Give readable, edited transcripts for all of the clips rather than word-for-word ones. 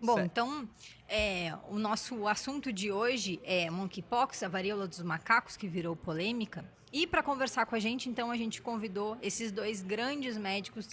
Bom, então, o nosso assunto de hoje é monkeypox, a varíola dos macacos, que virou polêmica. E para conversar com a gente, então, a gente convidou esses dois grandes médicos,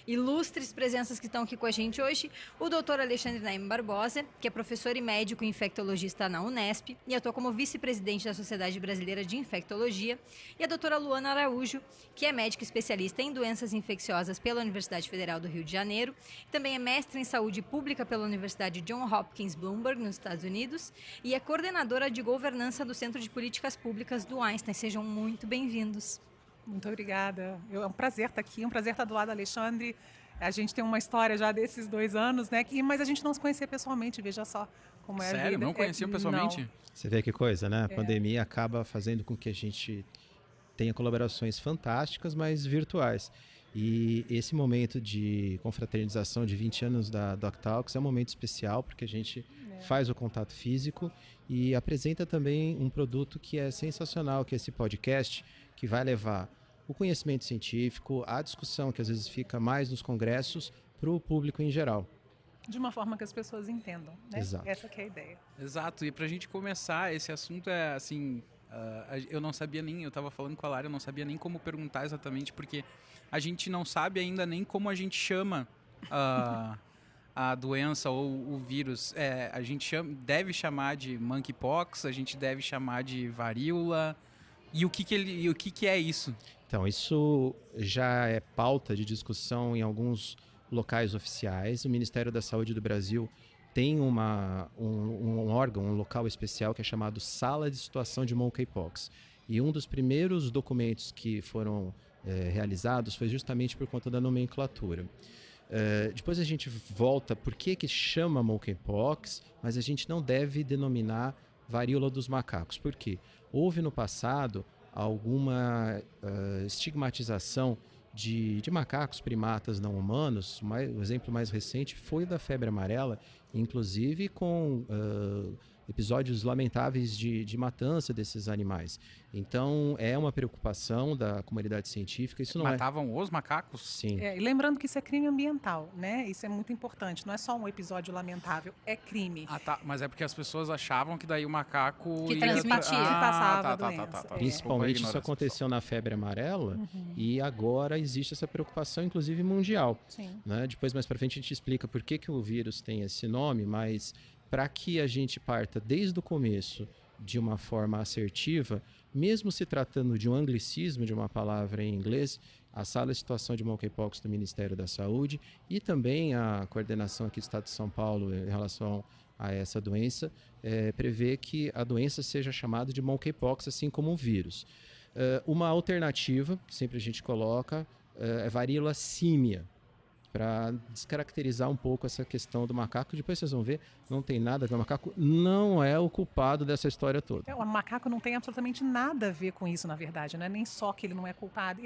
ilustres presenças que estão aqui com a gente hoje. O doutor Alexandre Naim Barbosa, que é professor e médico infectologista na Unesp e atua como vice-presidente da Sociedade Brasileira de Infectologia. E a doutora Luana Araújo, que é médica especialista em doenças infecciosas pela Universidade Federal do Rio de Janeiro. Também é mestre em saúde pública pela Universidade John Hopkins Bloomberg, nos Estados Unidos. E é coordenadora de governança do Centro de Políticas Públicas do Einstein. Sejam muito bem-vindos. Muito obrigada. É um prazer estar aqui, um prazer estar do lado do Alexandre. A gente tem uma história já desses 2 anos, né? Mas a gente não se conhecia pessoalmente, veja só como é a vida. Sério? Não conheciam pessoalmente? Não. Você vê que coisa, né? A pandemia acaba fazendo com que a gente tenha colaborações fantásticas, mas virtuais. E esse momento de confraternização de 20 anos da DocTalks é um momento especial, porque a gente faz o contato físico e apresenta também um produto que é sensacional, que é esse podcast, que vai levar o conhecimento científico, a discussão que às vezes fica mais nos congressos, para o público em geral. De uma forma que as pessoas entendam, né? Exato. Essa que é a ideia. Exato, e pra gente começar, esse assunto é assim... eu não sabia nem, eu tava falando com a Lara, eu não sabia nem como perguntar exatamente, porque a gente não sabe ainda nem como a gente chama a doença ou o vírus. A gente deve chamar de monkeypox, a gente deve chamar de varíola. E o que é isso? Então, isso já é pauta de discussão em alguns locais oficiais. O Ministério da Saúde do Brasil tem um órgão, um local especial que é chamado Sala de Situação de Monkeypox. E um dos primeiros documentos que foram realizados foi justamente por conta da nomenclatura. Depois a gente volta por que chama monkeypox, mas a gente não deve denominar varíola dos macacos. Por quê? Houve no passado alguma estigmatização de macacos primatas não humanos. O exemplo mais recente foi o da febre amarela, inclusive com episódios lamentáveis de matança desses animais. Então, é uma preocupação da comunidade científica. Isso não Matavam os macacos? Sim. E lembrando que isso é crime ambiental, né? Isso é muito importante. Não é só um episódio lamentável, é crime. Ah, tá. Mas é porque as pessoas achavam que daí o macaco... Que transmitia. Que passava a doença. Principalmente isso aconteceu na febre amarela e agora existe essa preocupação, inclusive mundial. Sim. Né? Depois, mais para frente, a gente explica por que o vírus tem esse nome, mas para que a gente parta desde o começo de uma forma assertiva, mesmo se tratando de um anglicismo de uma palavra em inglês, a Sala de Situação de Monkeypox do Ministério da Saúde e também a coordenação aqui do Estado de São Paulo em relação a essa doença, prevê que a doença seja chamada de monkeypox, assim como um vírus. Uma alternativa, que sempre a gente coloca, é varíola símia, para descaracterizar um pouco essa questão do macaco. Depois vocês vão ver, não tem nada a ver. O macaco não é o culpado dessa história toda. O macaco não tem absolutamente nada a ver com isso, na verdade, né? Nem só que ele não é culpado.